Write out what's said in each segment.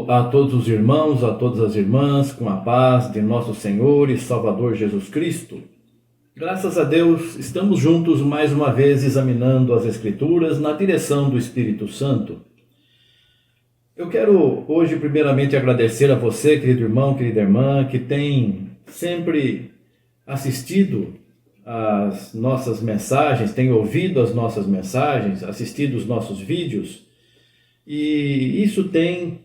a todos os irmãos, a todas as irmãs, com a paz de nosso Senhor e Salvador Jesus Cristo. Graças a Deus, estamos juntos mais uma vez examinando as Escrituras na direção do Espírito Santo. Eu quero hoje primeiramente agradecer a você, querido irmão, querida irmã, que tem sempre assistido às nossas mensagens, tem ouvido as nossas mensagens, assistido os nossos vídeos. E isso tem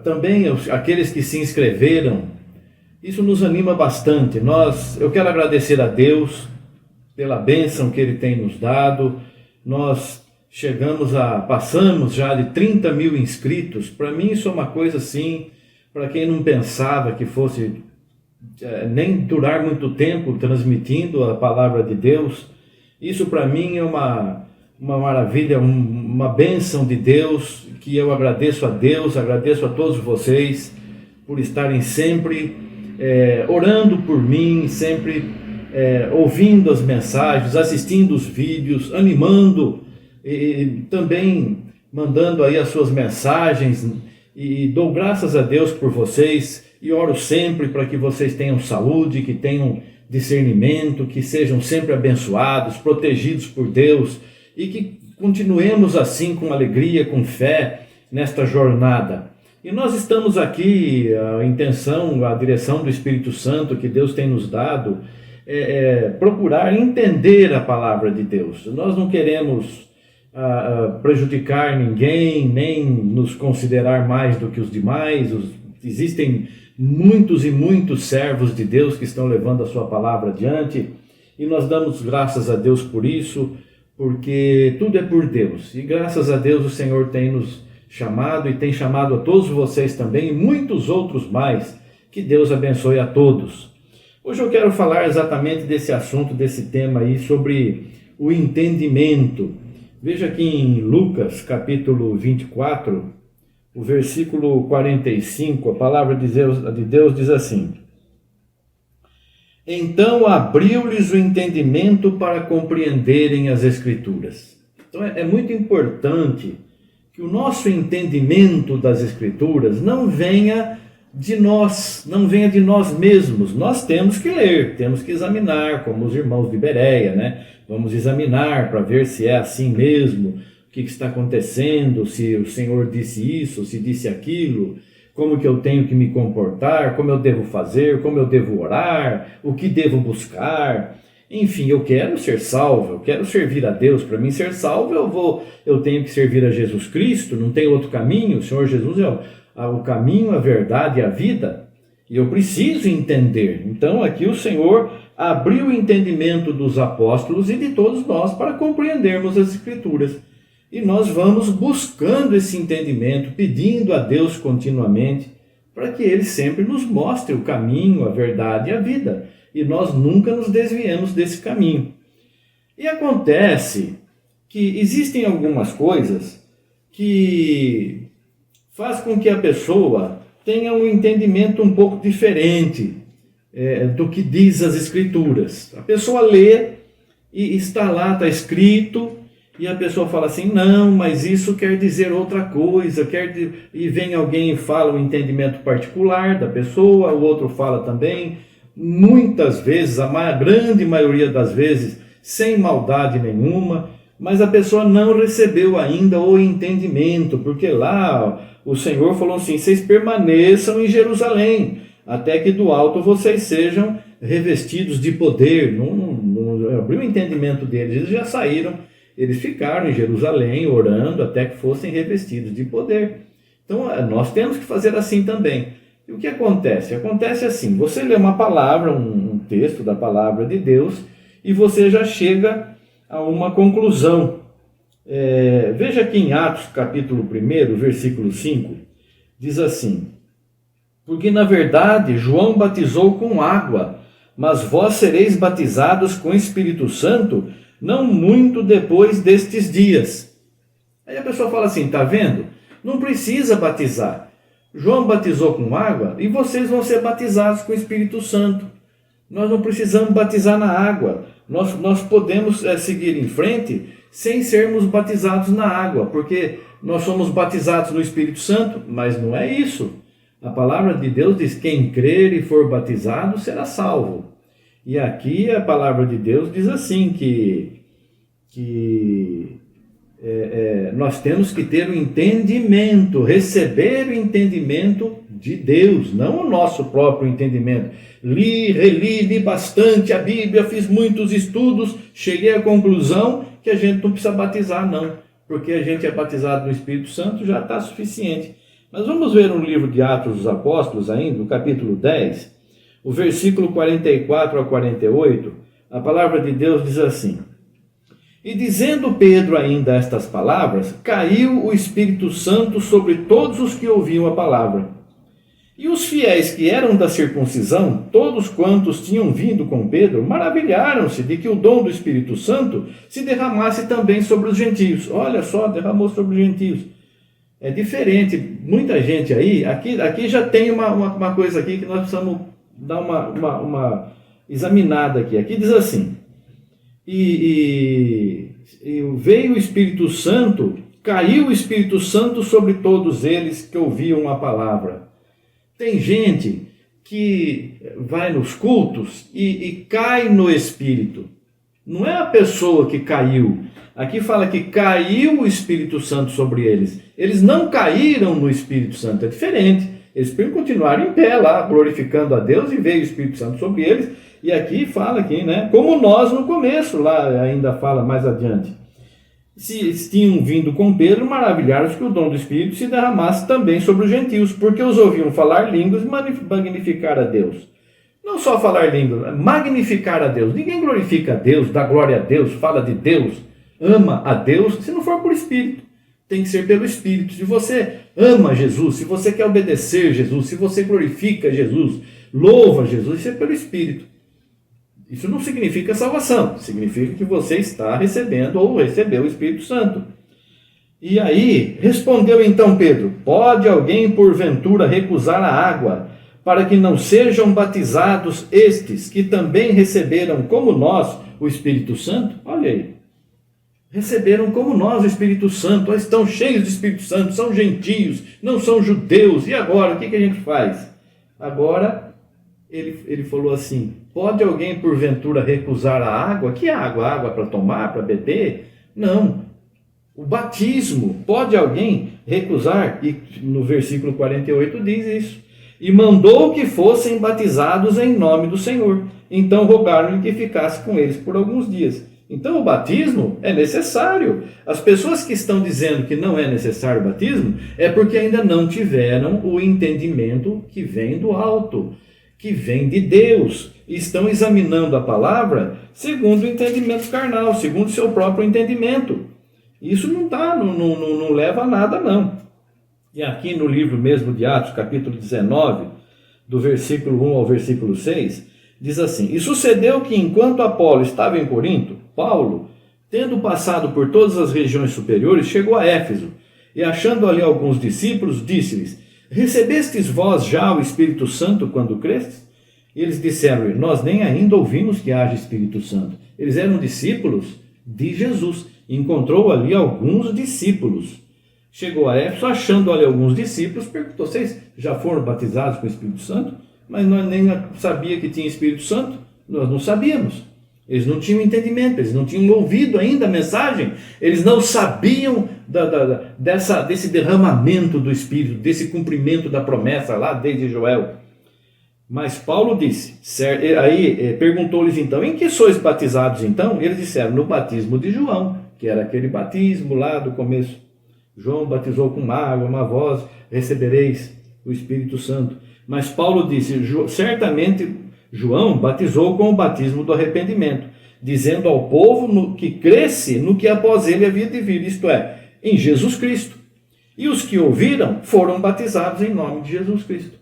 também aqueles que se inscreveram, isso nos anima bastante. Eu quero agradecer a Deus pela bênção que Ele tem nos dado. Nós passamos já de 30 mil inscritos. Para mim isso é uma coisa assim, para quem não pensava que fosse nem durar muito tempo transmitindo a palavra de Deus, isso para mim é uma maravilha, uma bênção de Deus, que eu agradeço a Deus, agradeço a todos vocês por estarem sempre orando por mim, sempre ouvindo as mensagens, assistindo os vídeos, animando e também mandando aí as suas mensagens, e dou graças a Deus por vocês e oro sempre para que vocês tenham saúde, que tenham discernimento, que sejam sempre abençoados, protegidos por Deus, e que continuemos assim com alegria, com fé nesta jornada. E nós estamos aqui, a intenção, a direção do Espírito Santo que Deus tem nos dado, procurar entender a palavra de Deus. Nós não queremos prejudicar ninguém, nem nos considerar mais do que os demais. Existem muitos e muitos servos de Deus que estão levando a sua palavra adiante, e nós damos graças a Deus por isso, porque tudo é por Deus, e graças a Deus o Senhor tem nos chamado e tem chamado a todos vocês também, e muitos outros mais. Que Deus abençoe a todos. Hoje eu quero falar exatamente desse assunto, desse tema aí, sobre o entendimento. Veja aqui em Lucas, capítulo 24, o versículo 45, a palavra de Deus diz assim: Então abriu-lhes o entendimento para compreenderem as Escrituras. Então é muito importante que o nosso entendimento das Escrituras não venha de nós, não venha de nós mesmos. Nós temos que ler, temos que examinar, como os irmãos de Bereia, né? Vamos examinar para ver se é assim mesmo, o que está acontecendo, se o Senhor disse isso, se disse aquilo, como que eu tenho que me comportar, como eu devo fazer, como eu devo orar, o que devo buscar. Enfim, eu quero ser salvo, eu quero servir a Deus. Para mim ser salvo, eu tenho que servir a Jesus Cristo, não tem outro caminho. O Senhor Jesus é o caminho, a verdade e a vida, e eu preciso entender. Então aqui o Senhor abriu o entendimento dos apóstolos e de todos nós para compreendermos as Escrituras. E nós vamos buscando esse entendimento, pedindo a Deus continuamente, para que Ele sempre nos mostre o caminho, a verdade e a vida. E nós nunca nos desviemos desse caminho. E acontece que existem algumas coisas que faz com que a pessoa tenha um entendimento um pouco diferente do que diz as Escrituras. A pessoa lê e está lá, está escrito, e a pessoa fala assim: não, mas isso quer dizer outra coisa, e vem alguém e fala o entendimento particular da pessoa, o outro fala também, muitas vezes, a grande maioria das vezes, sem maldade nenhuma, mas a pessoa não recebeu ainda o entendimento, porque lá o Senhor falou assim: vocês permaneçam em Jerusalém, até que do alto vocês sejam revestidos de poder. Não abriu o entendimento deles, eles já saíram, eles ficaram em Jerusalém orando até que fossem revestidos de poder. Então nós temos que fazer assim também. E o que acontece? Acontece assim: você lê uma palavra, um texto da palavra de Deus, e você já chega a uma conclusão. Veja aqui em Atos capítulo 1, versículo 5, diz assim: Porque na verdade João batizou com água, mas vós sereis batizados com Espírito Santo não muito depois destes dias. Aí a pessoa fala assim: tá vendo? Não precisa batizar. João batizou com água e vocês vão ser batizados com o Espírito Santo. Nós não precisamos batizar na água. Nós podemos seguir em frente sem sermos batizados na água, porque nós somos batizados no Espírito Santo, mas não é isso. A palavra de Deus diz: quem crer e for batizado será salvo. E aqui a palavra de Deus diz assim, que nós temos que ter o entendimento, receber o entendimento de Deus, não o nosso próprio entendimento. Li bastante a Bíblia, fiz muitos estudos, cheguei à conclusão que a gente não precisa batizar, não, porque a gente é batizado no Espírito Santo, já está suficiente. Mas vamos ver no livro de Atos dos Apóstolos ainda, no capítulo 10, o versículo 44 a 48, a palavra de Deus diz assim: e dizendo Pedro ainda estas palavras, caiu o Espírito Santo sobre todos os que ouviam a palavra. E os fiéis que eram da circuncisão, todos quantos tinham vindo com Pedro, maravilharam-se de que o dom do Espírito Santo se derramasse também sobre os gentios. Olha só, derramou sobre os gentios. É diferente, muita gente aí, aqui já tem uma coisa aqui que nós precisamos dar uma examinada aqui. Aqui diz assim: e veio o Espírito Santo, caiu o Espírito Santo sobre todos eles que ouviam a palavra. Tem gente que vai nos cultos e cai no Espírito. Não é a pessoa que caiu. Aqui fala que caiu o Espírito Santo sobre eles. Eles não caíram no Espírito Santo, é diferente. Eles continuaram em pé lá, glorificando a Deus, e veio o Espírito Santo sobre eles. E aqui fala aqui, né? Como nós no começo, lá ainda fala mais adiante. Se tinham vindo com Pedro, maravilharam-se que o dom do Espírito se derramasse também sobre os gentios, porque os ouviam falar línguas e magnificar a Deus. Não só falar línguas, magnificar a Deus. Ninguém glorifica a Deus, dá glória a Deus, fala de Deus, ama a Deus, se não for por Espírito. Tem que ser pelo Espírito. Se você ama Jesus, se você quer obedecer Jesus, se você glorifica Jesus, louva Jesus, isso é pelo Espírito. Isso não significa salvação, significa que você está recebendo ou recebeu o Espírito Santo. E aí, respondeu então Pedro: pode alguém porventura recusar a água, para que não sejam batizados estes, que também receberam como nós o Espírito Santo? Olha aí, receberam como nós o Espírito Santo, estão cheios do Espírito Santo, são gentios, não são judeus, e agora, o que a gente faz? Agora, ele falou assim: pode alguém porventura recusar a água? Que água? Água para tomar, para beber? Não. O batismo, pode alguém recusar? E no versículo 48 diz isso. E mandou que fossem batizados em nome do Senhor. Então rogaram-lhe que ficasse com eles por alguns dias. Então o batismo é necessário. As pessoas que estão dizendo que não é necessário o batismo é porque ainda não tiveram o entendimento que vem do alto, que vem de Deus, e estão examinando a palavra segundo o entendimento carnal, segundo o seu próprio entendimento. Isso não leva a nada, não. E aqui no livro mesmo de Atos, capítulo 19, do versículo 1 ao versículo 6, diz assim: e sucedeu que enquanto Apolo estava em Corinto, Paulo, tendo passado por todas as regiões superiores, chegou a Éfeso, e achando ali alguns discípulos, disse-lhes: recebestes vós já o Espírito Santo quando crestes? E eles disseram: nós nem ainda ouvimos que haja Espírito Santo. Eles eram discípulos de Jesus. Encontrou ali alguns discípulos. Chegou a Éfeso, achando ali alguns discípulos, perguntou: vocês já foram batizados com o Espírito Santo? Mas nós nem sabia que tinha Espírito Santo. Nós não sabíamos. Eles não tinham entendimento, eles não tinham ouvido ainda a mensagem, eles não sabiam desse derramamento do Espírito, desse cumprimento da promessa lá desde Joel. Mas Paulo disse, aí perguntou-lhes então: em que sois batizados então? Eles disseram: no batismo de João, que era aquele batismo lá do começo. João batizou com água, uma voz, recebereis o Espírito Santo. Mas Paulo disse: certamente João batizou com o batismo do arrependimento, dizendo ao povo que cresce no que após ele havia de vir, isto é, em Jesus Cristo. E os que ouviram foram batizados em nome de Jesus Cristo.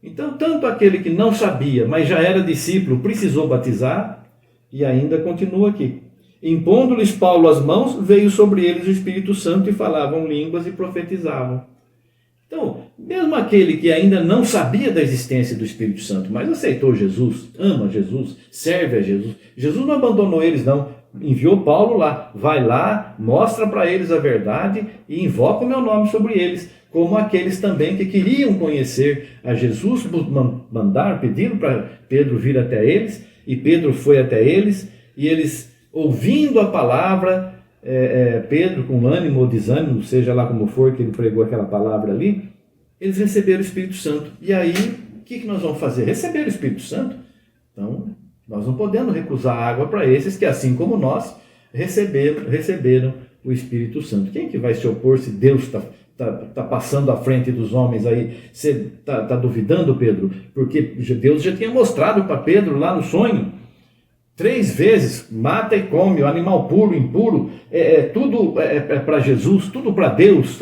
Então, tanto aquele que não sabia, mas já era discípulo, precisou batizar, e ainda continua aqui. Impondo-lhes Paulo as mãos, veio sobre eles o Espírito Santo e falavam línguas e profetizavam. Então, mesmo aquele que ainda não sabia da existência do Espírito Santo, mas aceitou Jesus, ama Jesus, serve a Jesus, Jesus não abandonou eles não, enviou Paulo lá, vai lá, mostra para eles a verdade e invoca o meu nome sobre eles, como aqueles também que queriam conhecer a Jesus, pediram para Pedro vir até eles, e Pedro foi até eles, e eles, ouvindo a palavra, Pedro com ânimo ou desânimo, seja lá como for que ele pregou aquela palavra ali, eles receberam o Espírito Santo. E aí, o que nós vamos fazer? Receber o Espírito Santo? Então, nós não podemos recusar água para esses que, assim como nós, receberam o Espírito Santo. Quem que vai se opor se Deus está passando à frente dos homens aí? Você está duvidando, Pedro? Porque Deus já tinha mostrado para Pedro lá no sonho, 3 vezes, mata e come, o animal puro, impuro, tudo é para Jesus, tudo para Deus.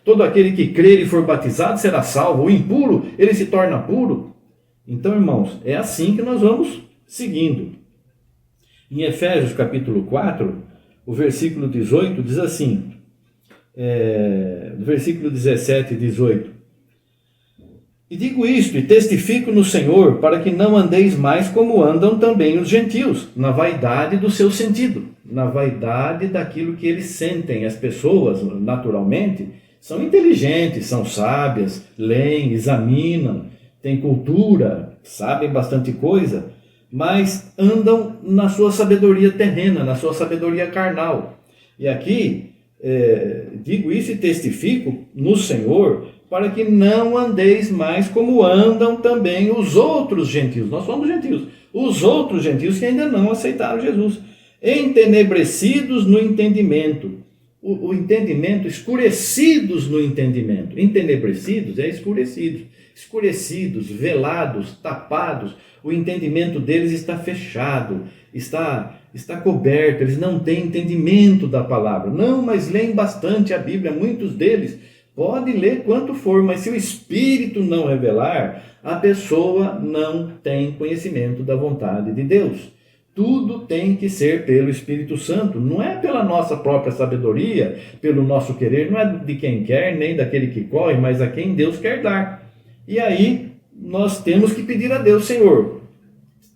Todo aquele que crer e for batizado será salvo. O impuro, ele se torna puro. Então, irmãos, é assim que nós vamos seguindo. Em Efésios capítulo 4, o versículo 18 diz assim, no versículo 17 e 18: E digo isto, e testifico no Senhor, para que não andeis mais como andam também os gentios, na vaidade do seu sentido, na vaidade daquilo que eles sentem. As pessoas, naturalmente, são inteligentes, são sábias, leem, examinam, têm cultura, sabem bastante coisa, mas andam na sua sabedoria terrena, na sua sabedoria carnal. E aqui, digo isso e testifico no Senhor, para que não andeis mais como andam também os outros gentios. Nós somos gentios. Os outros gentios que ainda não aceitaram Jesus. Entenebrecidos no entendimento. O entendimento, escurecidos no entendimento. Entenebrecidos é escurecidos. Escurecidos, velados, tapados. O entendimento deles está fechado, está coberto. Eles não têm entendimento da palavra. Não, mas leem bastante a Bíblia, muitos deles. Pode ler quanto for, mas se o Espírito não revelar, a pessoa não tem conhecimento da vontade de Deus. Tudo tem que ser pelo Espírito Santo, não é pela nossa própria sabedoria, pelo nosso querer, não é de quem quer, nem daquele que corre, mas a quem Deus quer dar. E aí, nós temos que pedir a Deus: Senhor,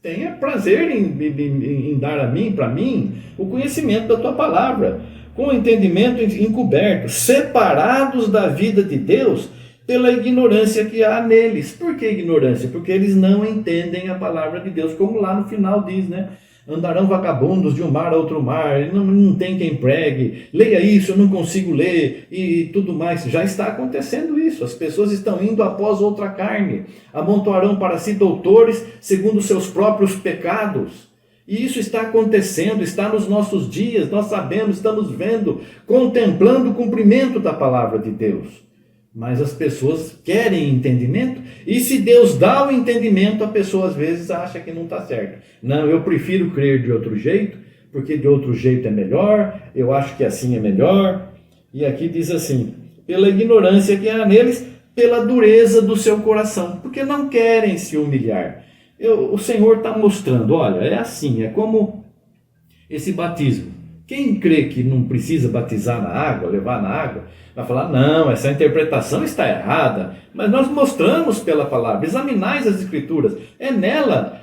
tenha prazer em dar a mim, para mim, o conhecimento da Tua palavra, com entendimento encoberto, separados da vida de Deus pela ignorância que há neles. Por que ignorância? Porque eles não entendem a palavra de Deus, como lá no final diz, né? Andarão vagabundos de um mar a outro mar, não tem quem pregue, leia isso, eu não consigo ler, e tudo mais. Já está acontecendo isso, as pessoas estão indo após outra carne, amontoarão para si doutores segundo seus próprios pecados. E isso está acontecendo, está nos nossos dias, nós sabemos, estamos vendo, contemplando o cumprimento da palavra de Deus. Mas as pessoas querem entendimento, e se Deus dá o entendimento, a pessoa às vezes acha que não está certo. Não, eu prefiro crer de outro jeito, porque de outro jeito é melhor, eu acho que assim é melhor. E aqui diz assim: pela ignorância que há neles, pela dureza do seu coração, porque não querem se humilhar. O Senhor está mostrando, olha, é assim, é como esse batismo. Quem crê que não precisa batizar na água, levar na água, vai falar: não, essa interpretação está errada. Mas nós mostramos pela palavra, examinais as Escrituras, é nela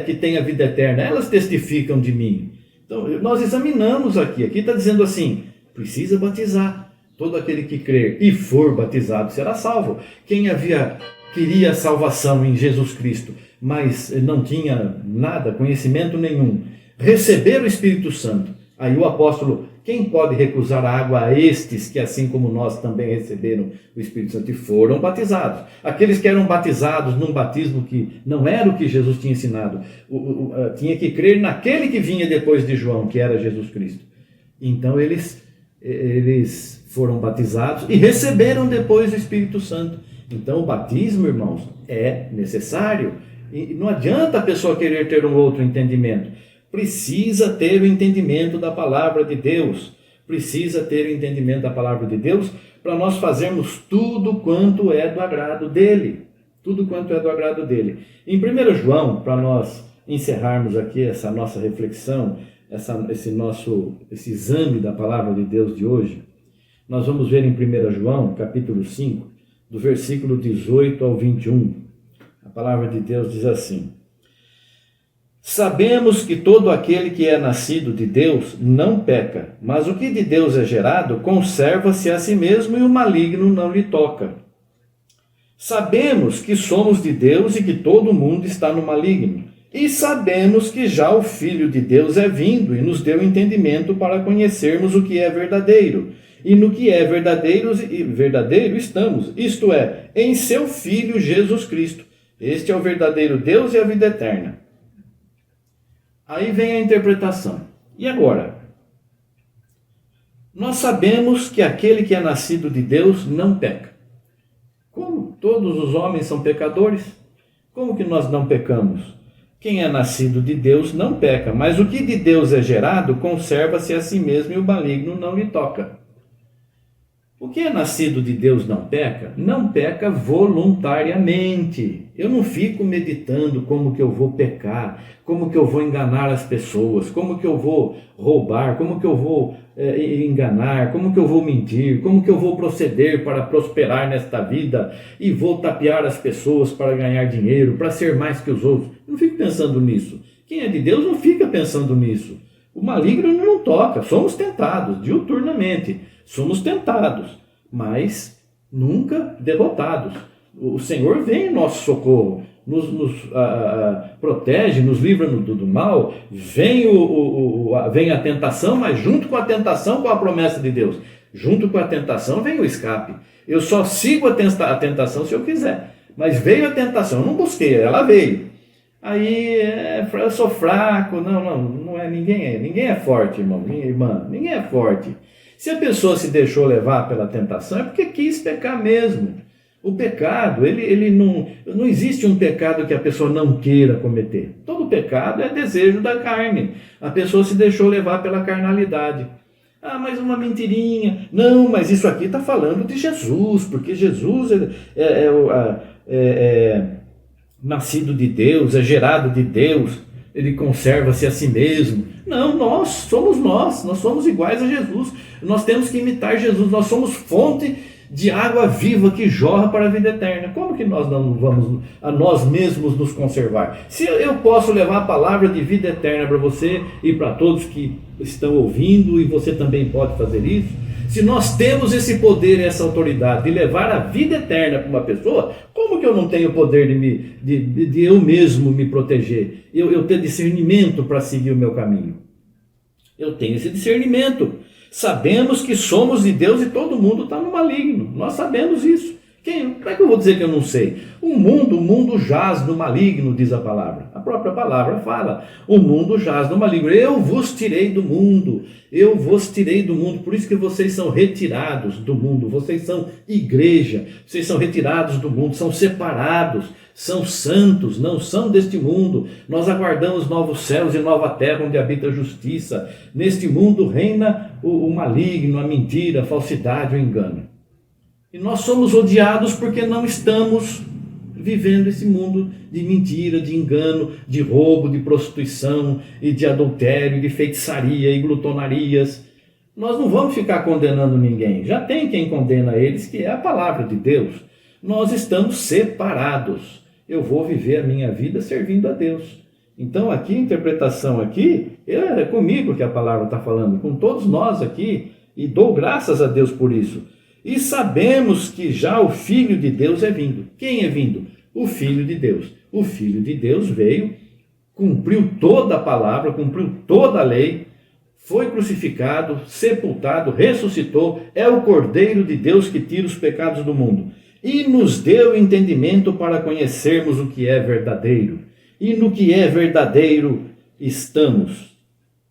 que tem a vida eterna, elas testificam de mim. Então, nós examinamos aqui está dizendo assim: precisa batizar. Todo aquele que crer e for batizado será salvo. Quem queria a salvação em Jesus Cristo, mas não tinha nada, conhecimento nenhum, receber o Espírito Santo. Aí o apóstolo: quem pode recusar a água a estes que, assim como nós, também receberam o Espírito Santo e foram batizados? Aqueles que eram batizados num batismo que não era o que Jesus tinha ensinado, tinha que crer naquele que vinha depois de João, que era Jesus Cristo. Então eles foram batizados e receberam depois o Espírito Santo. Então o batismo, irmãos, é necessário. E não adianta a pessoa querer ter um outro entendimento. Precisa ter o entendimento da palavra de Deus. Precisa ter o entendimento da palavra de Deus para nós fazermos tudo quanto é do agrado dele. Tudo quanto é do agrado dele. Em 1 João, para nós encerrarmos aqui essa nossa reflexão, esse exame da palavra de Deus de hoje, nós vamos ver em 1 João, capítulo 5, do versículo 18 ao 21. A palavra de Deus diz assim: Sabemos que todo aquele que é nascido de Deus não peca, mas o que de Deus é gerado conserva-se a si mesmo e o maligno não lhe toca. Sabemos que somos de Deus e que todo mundo está no maligno. E sabemos que já o Filho de Deus é vindo e nos deu entendimento para conhecermos o que é verdadeiro. E no que é verdadeiro estamos, isto é, em seu Filho Jesus Cristo. Este é o verdadeiro Deus e a vida eterna. Aí vem a interpretação. E agora? Nós sabemos que aquele que é nascido de Deus não peca. Como todos os homens são pecadores, como que nós não pecamos? Quem é nascido de Deus não peca, mas o que de Deus é gerado conserva-se a si mesmo e o maligno não lhe toca. O que é nascido de Deus não peca voluntariamente. Eu não fico meditando como que eu vou pecar, como que eu vou enganar as pessoas, como que eu vou roubar, como que eu vou enganar, como que eu vou mentir, como que eu vou proceder para prosperar nesta vida e vou tapear as pessoas para ganhar dinheiro, para ser mais que os outros. Eu não fico pensando nisso. Quem é de Deus não fica pensando nisso. O maligno não toca, somos tentados diuturnamente. Somos tentados, mas nunca derrotados. O Senhor vem em nosso socorro, nos protege, nos livra do mal. Vem a tentação, mas junto com a tentação, com a promessa de Deus. Junto com a tentação vem o escape. Eu só sigo a tentação se eu quiser. Mas veio a tentação, eu não busquei, ela veio. Aí eu sou fraco, não é ninguém é forte, irmão, minha irmã, ninguém é forte. Se a pessoa se deixou levar pela tentação, é porque quis pecar mesmo. O pecado, ele não existe um pecado que a pessoa não queira cometer. Todo pecado é desejo da carne. A pessoa se deixou levar pela carnalidade. Ah, mas uma mentirinha. Não, mas isso aqui está falando de Jesus, porque Jesus é nascido de Deus, é gerado de Deus, ele conserva-se a si mesmo. Não, nós somos iguais a Jesus. Nós temos que imitar Jesus, nós somos fonte de água viva que jorra para a vida eterna. Como que nós não vamos a nós mesmos nos conservar? Se eu posso levar a palavra de vida eterna para você e para todos que estão ouvindo, e você também pode fazer isso, se nós temos esse poder e essa autoridade de levar a vida eterna para uma pessoa, como que eu não tenho o poder de eu mesmo me proteger? Eu ter discernimento para seguir o meu caminho. Eu tenho esse discernimento. Sabemos que somos de Deus e todo mundo está no maligno. Nós sabemos isso. Como é que eu vou dizer que eu não sei? O mundo jaz no maligno, diz a palavra. A própria palavra fala. O mundo jaz no maligno. Eu vos tirei do mundo. Eu vos tirei do mundo. Por isso que vocês são retirados do mundo. Vocês são igreja. Vocês são retirados do mundo. São separados. São santos. Não são deste mundo. Nós aguardamos novos céus e nova terra onde habita a justiça. Neste mundo reina o maligno, a mentira, a falsidade, o engano. E nós somos odiados porque não estamos vivendo esse mundo de mentira, de engano, de roubo, de prostituição e de adultério, de feitiçaria e glutonarias. Nós não vamos ficar condenando ninguém. Já tem quem condena eles, que é a palavra de Deus. Nós estamos separados. Eu vou viver a minha vida servindo a Deus. Então aqui, a interpretação aqui, é comigo que a palavra está falando, com todos nós aqui, e dou graças a Deus por isso. E sabemos que já o Filho de Deus é vindo. Quem é vindo? O Filho de Deus. O Filho de Deus veio, cumpriu toda a palavra, cumpriu toda a lei, foi crucificado, sepultado, ressuscitou, é o Cordeiro de Deus que tira os pecados do mundo. E nos deu entendimento para conhecermos o que é verdadeiro. E no que é verdadeiro estamos.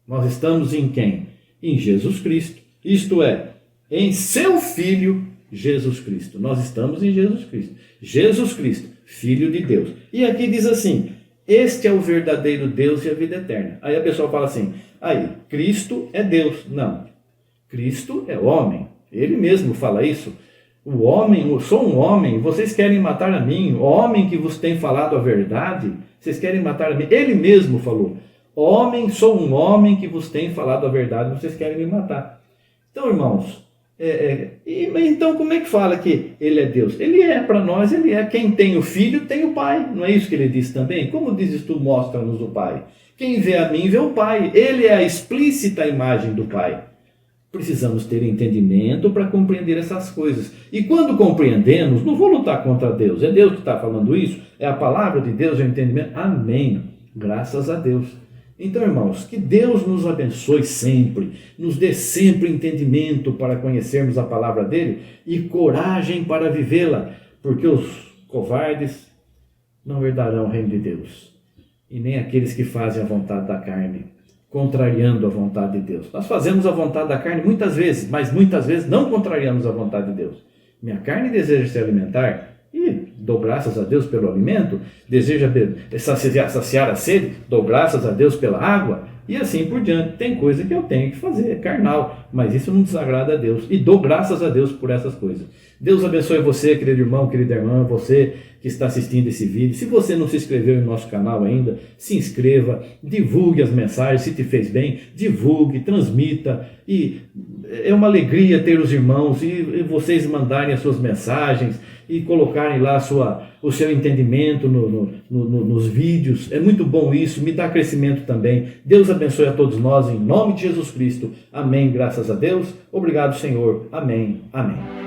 Nós estamos em quem? Em Jesus Cristo. Isto é, em seu Filho, Jesus Cristo. Nós estamos em Jesus Cristo. Jesus Cristo, Filho de Deus. E aqui diz assim, este é o verdadeiro Deus e a vida eterna. Aí a pessoa fala assim, Cristo é Deus. Não, Cristo é homem. Ele mesmo fala isso. O homem, eu sou um homem, vocês querem matar a mim. O homem que vos tem falado a verdade, vocês querem matar a mim. Ele mesmo falou, sou um homem que vos tem falado a verdade, vocês querem me matar. Então, irmãos, Então como é que fala que ele é Deus? Ele é para nós, ele é. Quem tem o Filho tem o Pai. Não é isso que ele diz também? Como dizes tu, mostra-nos o Pai. Quem vê a mim vê o Pai. Ele é a explícita imagem do Pai. Precisamos ter entendimento para compreender essas coisas. E quando compreendemos, não vou lutar contra Deus. É Deus que está falando isso? É a palavra de Deus, é o entendimento? Amém. Graças a Deus. Então, irmãos, que Deus nos abençoe sempre, nos dê sempre entendimento para conhecermos a palavra dele e coragem para vivê-la, porque os covardes não herdarão o reino de Deus, e nem aqueles que fazem a vontade da carne, contrariando a vontade de Deus. Nós fazemos a vontade da carne muitas vezes, mas muitas vezes não contrariamos a vontade de Deus. Minha carne deseja se alimentar, e dou graças a Deus pelo alimento, deseja saciar a sede, dou graças a Deus pela água, e assim por diante. Tem coisa que eu tenho que fazer, é carnal, mas isso não desagrada a Deus, e dou graças a Deus por essas coisas. Deus abençoe você, querido irmão, querida irmã, você que está assistindo esse vídeo. Se você não se inscreveu no nosso canal ainda, se inscreva, divulgue as mensagens, se te fez bem, divulgue, transmita, e é uma alegria ter os irmãos e vocês mandarem as suas mensagens e colocarem lá o seu entendimento nos vídeos. É muito bom isso, me dá crescimento também. Deus abençoe a todos nós, em nome de Jesus Cristo. Amém, graças a Deus. Obrigado, Senhor. Amém, amém.